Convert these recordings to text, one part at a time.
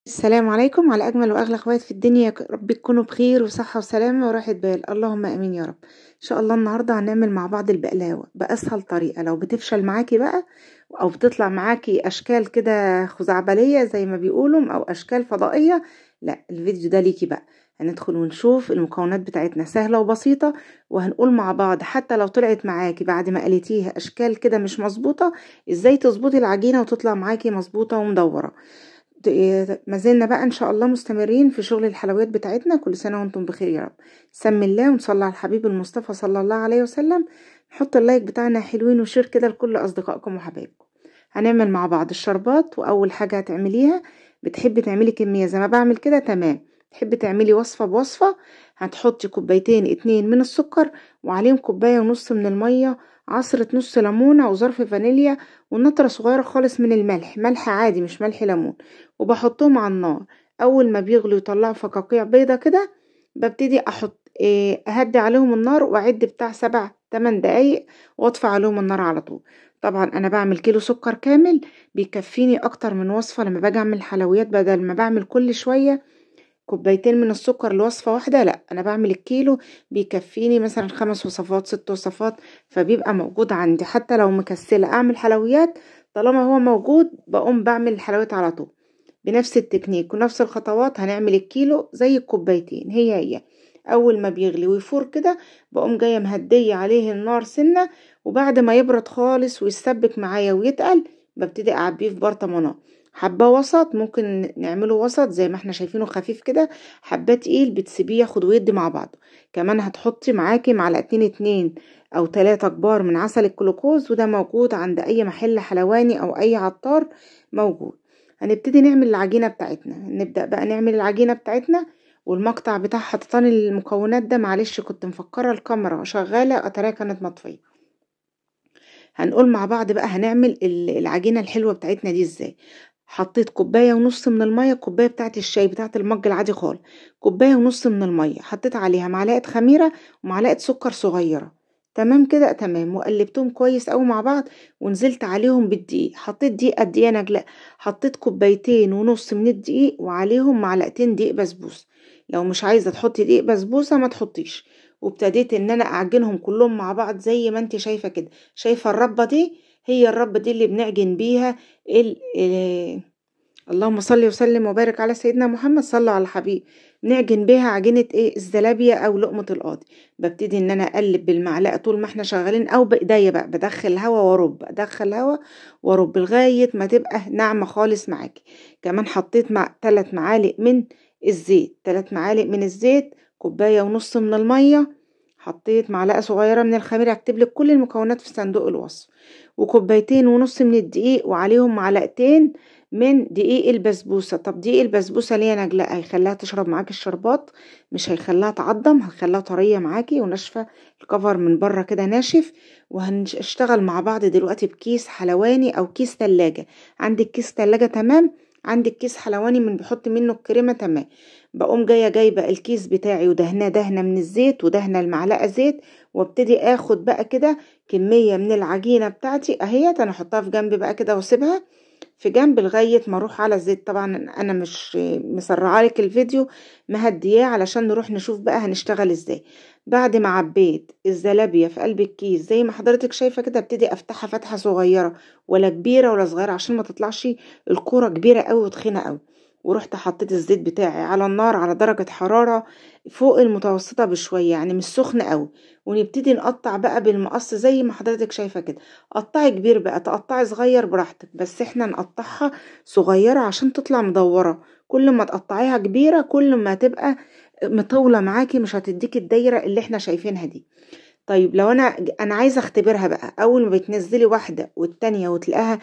السلام عليكم على أجمل وأغلى أخوات في الدنيا، يا رب تكونوا بخير وصحة وسلامة وراحة بال، اللهم آمين يا رب. إن شاء الله النهاردة هنعمل مع بعض البقلاوة بأسهل طريقة. لو بتفشل معاكي بقى أو بتطلع معاكي أشكال كده خزعبلية زي ما بيقولوا أو أشكال فضائية، لا الفيديو ده ليكي بقى. هندخل ونشوف المكونات بتاعتنا سهلة وبسيطة، وهنقول مع بعض حتى لو طلعت معاكي بعد ما قليتيها أشكال كده مش مظبوطة، إزاي تظبطي العجينة وتطلع معاكي مظبوطة ومدورة. ما زلنا بقى ان شاء الله مستمرين في شغل الحلويات بتاعتنا. كل سنة وانتم بخير يا رب. سمي الله ونصلي على الحبيب المصطفى صلى الله عليه وسلم. نحط اللايك بتاعنا حلوين وشير كده لكل اصدقائكم وحبايبكم. هنعمل مع بعض الشربات. واول حاجة هتعمليها، بتحبي تعملي كمية زي ما بعمل كده تمام، تحبي تعملي وصفة بوصفة، هتحطي كوبايتين اتنين من السكر وعليهم كوباية ونص من المية، عصرة نص ليمونة وظرف فانيليا ونطرة صغيرة خالص من الملح، ملح عادي مش ملح ليمون، وبحطهم على النار. اول ما بيغلوا يطلعوا فقاقيع بيضة كده، ببتدي احط اهدي عليهم النار واعد بتاع 7-8 دقايق واطفي عليهم النار على طول. طبعا انا بعمل كيلو سكر كامل، بيكفيني اكتر من وصفة لما باجي اعمل حلويات. بدل ما بعمل كل شوية كوبايتين من السكر لوصفة واحدة، لا انا بعمل الكيلو بيكفيني مثلا 5 وصفات 6 وصفات، فبيبقى موجود عندي. حتى لو مكسلة اعمل حلويات، طالما هو موجود بقوم بعمل الحلويات على طول. بنفس التكنيك ونفس الخطوات هنعمل الكيلو زي الكوبايتين، هي اول ما بيغلي ويفور كده بقوم جايه مهديه عليه النار سنه، وبعد ما يبرد خالص ويسبك معايا ويتقل ببتدي اعبيه في برطمانات. حبة وسط ممكن نعمله وسط زي ما احنا شايفينه خفيف كده، حبة تقيل بتسيبيه ياخد ويدي مع بعض. كمان هتحطي معاكي معلقتين 2 أو 3 كبار من عسل الجلوكوز، وده موجود عند اي محل حلواني او اي عطار موجود. هنبتدي نعمل العجينة بتاعتنا. نبدأ بقى نعمل العجينة بتاعتنا، والمقطع بتاعها تطاني المكونات ده معلش كنت مفكرة الكاميرا شغالة اتاريها كانت مطفية. هنقول مع بعض بقى هنعمل العجينة الحلوة بتاعتنا دي ازاي. حطيت كوباية ونص من المية، الكوباية بتاعت الشاي بتاعت المج العادي خالص، كوباية ونص من المية، حطيت عليها معلقة خميرة ومعلقة سكر صغيرة. تمام كده تمام، وقلبتهم كويس قوي مع بعض، ونزلت عليهم بالدقيق. حطيت دقيق قد ايه يا نجلاء؟ حطيت كوبايتين ونص من الدقيق وعليهم معلقتين دقيق بسبوسة. لو مش عايزة تحطي دقيق بسبوسة ما تحطيش. وابتديت ان انا اعجنهم كلهم مع بعض زي ما انت شايفة كده. شايفة الربة دي؟ هي الربة دي اللي بنعجن بيها اللهم صل وسلم وبارك على سيدنا محمد، صلى على الحبيب. نعجن بيها عجينة ايه؟ الزلابية او لقمة القاضي. ببتدي ان انا اقلب بالمعلقة طول ما احنا شغالين، او بايديا بقى بدخل هوا وارب، ادخل هوا وارب لغاية ما تبقى ناعمة خالص معاكي. كمان حطيت 3 معالق من الزيت، 3 معالق من الزيت، كوباية ونص من المية، حطيت معلقة صغيرة من الخميرة، هكتب لك كل المكونات في صندوق الوصف، وكوبايتين ونص من الدقيق وعليهم معلقتين من دقيق البسبوسة. طب دقيق البسبوسة ليه يا نجلاء؟ هيخليها تشرب معاكي الشربات، مش هيخليها تعضم، هيخليها طرية معاكي وناشفة، الكفر من بره كده ناشف. وهنشتغل مع بعض دلوقتي بكيس حلواني او كيس تلاجة. عندك كيس تلاجة تمام، عندك كيس حلواني من بحط منه الكريمة تمام. بقوم جايبة الكيس بتاعي ودهناه دهنة من الزيت ودهنة المعلقة زيت، وابتدي اخد بقى كده كمية من العجينة بتاعتي اهيت. انا احطها في جنب بقى كده واسيبها في جنب لغاية ما اروح على الزيت. طبعا انا مش مسرعه لك الفيديو، مهدياه علشان نروح نشوف بقى هنشتغل ازاي. بعد ما عبيت الزلابية في قلب الكيس زي ما حضرتك شايفة كده، ابتدي افتحها فتحة صغيرة، ولا كبيرة ولا صغيرة، عشان ما تطلعش الكورة كبيرة قوي وتخينة قوي. ورحت حطيت الزيت بتاعي على النار على درجة حرارة فوق المتوسطة بشوية، يعني مش سخن قوي. ونبتدي نقطع بقى بالمقص زي ما حضرتك شايفة كده. قطعي كبير بقى، تقطعي صغير براحتك، بس احنا نقطعها صغيرة عشان تطلع مدورة. كل ما تقطعيها كبيرة كل ما تبقى مطولة معاكي، مش هتديكي الدايرة اللي احنا شايفينها دي. طيب لو انا عايزة اختبرها بقى، اول ما بتنزلي واحدة والتانية وتلاقيها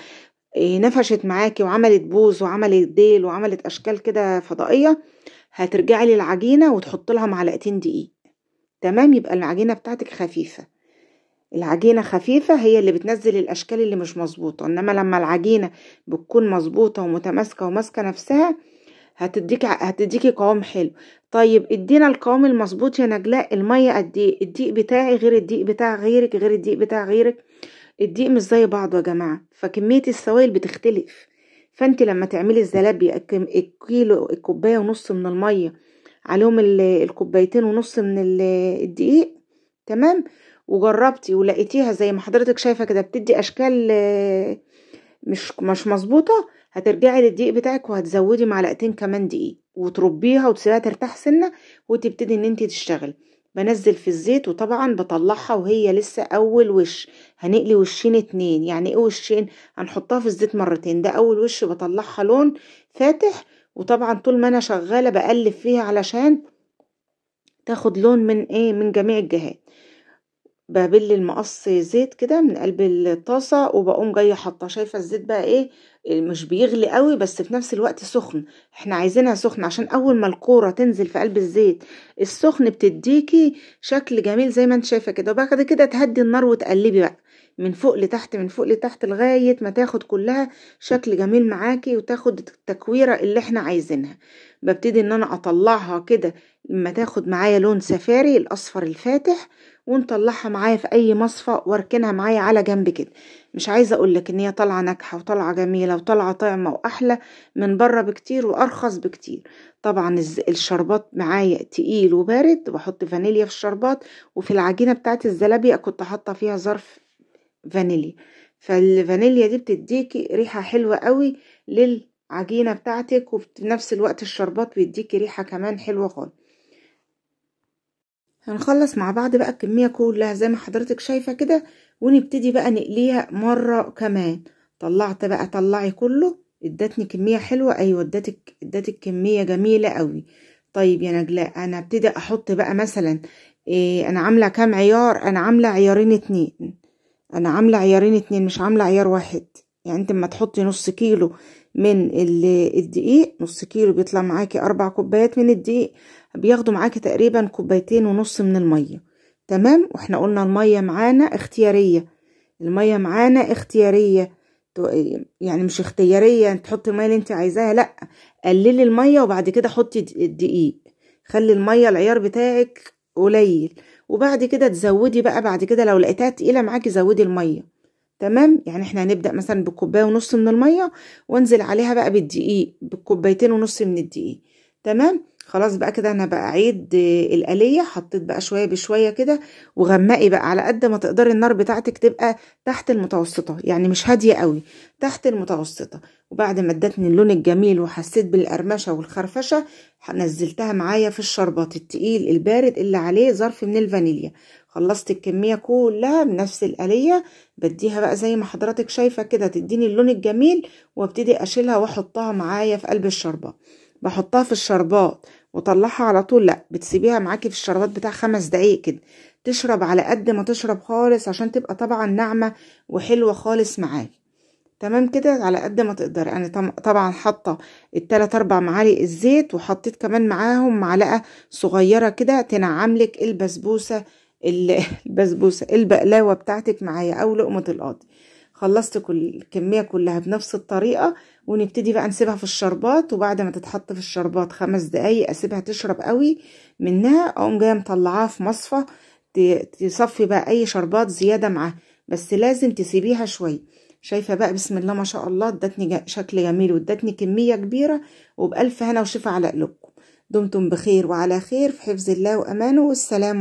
نفشت معاكي وعملت بوز وعملت ديل وعملت اشكال كده فضائية، هترجعي للعجينة وتحط لها معلقتين دقيق. تمام، يبقى العجينة بتاعتك خفيفة. العجينة خفيفة هي اللي بتنزل الأشكال اللي مش مظبوطة، إنما لما العجينة بتكون مظبوطة ومتماسكة وماسكة نفسها هتديكي قوام حلو. طيب ادينا القوام المظبوط يا نجلاء. المية قد ايه؟ الدقيق بتاعي غير الدقيق بتاع غيرك غير الدقيق بتاع غيرك، الدقيق مش زي بعضه يا جماعة، فكمية السوائل بتختلف. فانت لما تعملي الزلابية الكيلو الكوباية ونص من المية عليهم الكوبايتين ونص من الدقيق، تمام، وجربتي ولقيتيها زي ما حضرتك شايفة كده بتدي اشكال مش مظبوطة، هترجعي للدقيق بتاعك وهتزودي معلقتين كمان دقيق وتربيها وتسيبها ترتاح سنة وتبتدي ان انت تشتغلي. بنزل في الزيت وطبعا بطلعها وهي لسه اول وش، هنقلي وشين اتنين. يعني ايه وشين؟ هنحطها في الزيت مرتين، ده اول وش بطلعها لون فاتح، وطبعا طول ما انا شغالة بقلب فيها علشان تاخد لون من ايه، من جميع الجهات. ببل المقص زيت كده من قلب الطاسة وبقوم جاية حاطه. شايفة الزيت بقى ايه، مش بيغلي قوي بس في نفس الوقت سخن، احنا عايزينها سخن عشان اول ما الكورة تنزل في قلب الزيت السخن بتديكي شكل جميل زي ما انت شايفة كده. وبعد كده تهدي النار وتقلبي بقى من فوق لتحت من فوق لتحت لغاية ما تاخد كلها شكل جميل معاكي وتاخد التكويرة اللي احنا عايزينها. ببتدي ان انا اطلعها كده لما تاخد معايا لون سفاري الاصفر الفاتح، ونطلعها معايا في اي مصفى واركنها معايا على جنب كده. مش عايزه اقولك ان هي طالعه ناجحه وطالعه جميله وطالعه طعمه واحلى من بره بكتير وارخص بكتير. طبعا الشربات معايا تقيل وبارد، بحط فانيليا في الشربات، وفي العجينه بتاعت الزلابيه كنت حاطه فيها ظرف فانيليا، فالفانيليا دي بتديكي ريحه حلوه قوي للعجينه بتاعتك، وفي نفس الوقت الشربات بيديكي ريحه كمان حلوه خالص. هنخلص مع بعض بقى الكمية كلها زي ما حضرتك شايفة كده، ونبتدي بقى نقليها مرة كمان. طلعت بقى، طلعي كله. ادتني كمية حلوة، ايوه ادتك كمية جميلة قوي. طيب يا نجلاء انا ابتدي احط بقى مثلا انا عاملة كام عيار؟ انا عاملة عيارين اتنين، انا عاملة عيارين اتنين مش عاملة عيار واحد. يعني انت اما تحطي نص كيلو من الدقيق، نص كيلو بيطلع معاكي 4 كوبايات من الدقيق، بياخدوا معاكي تقريبا كوبايتين ونص من المية. تمام، واحنا قلنا المية معانا اختيارية، المية معانا اختيارية، يعني مش اختيارية تحطي المية اللي انت عايزاها، لا، قللي المية وبعد كده حطي الدقيق. خلي المية العيار بتاعك قليل، وبعد كده تزودي بقى، بعد كده لو لقيتها تقيلة معاكي زودي المية. تمام، يعني احنا هنبدأ مثلا بكوباية ونص من المية، وانزل عليها بقى بالدقيق بكوبايتين ونص من الدقيق. تمام، خلاص بقى كده انا بقى عيد الآلية، حطيت بقى شوية بشوية كده، وغمقي بقى على قد ما تقدري النار بتاعتك تبقى تحت المتوسطة، يعني مش هادية قوي، تحت المتوسطة. وبعد ما ادتني اللون الجميل وحسيت بالقرمشة والخرفشة، نزلتها معايا في الشربات التقيل البارد اللي عليه ظرف من الفانيليا. خلصت الكمية كلها بنفس الآلية، بديها بقى زي ما حضرتك شايفة كده تديني اللون الجميل، وابتدي اشيلها واحطها معايا في قلب الشربات. بحطها في الشربات وطلعها على طول؟ لا، بتسيبيها معاكي في الشربات بتاع 5 دقايق كده تشرب على قد ما تشرب خالص، عشان تبقى طبعا ناعمة وحلوة خالص معاكي. تمام كده على قد ما تقدر. انا طبعا حاطه 3-4 معالق الزيت، وحطيت كمان معاهم معلقه صغيره كده تنعملك البسبوسه البسبوسه البقلاوه بتاعتك معايا او لقمه القاضي. خلصت كل الكميه كلها بنفس الطريقه، ونبتدي بقى نسيبها في الشربات. وبعد ما تتحط في الشربات 5 دقايق اسيبها تشرب قوي منها، اقوم جايه مطلعاها في مصفى تصفي بقى اي شربات زياده معاها، بس لازم تسيبيها شويه. شايفة بقى بسم الله ما شاء الله ادتني شكل جميل وادتني كمية كبيرة، وبألف هنا وشفا على قلوبكم. دمتم بخير وعلى خير في حفظ الله وأمانه، والسلام عليكم.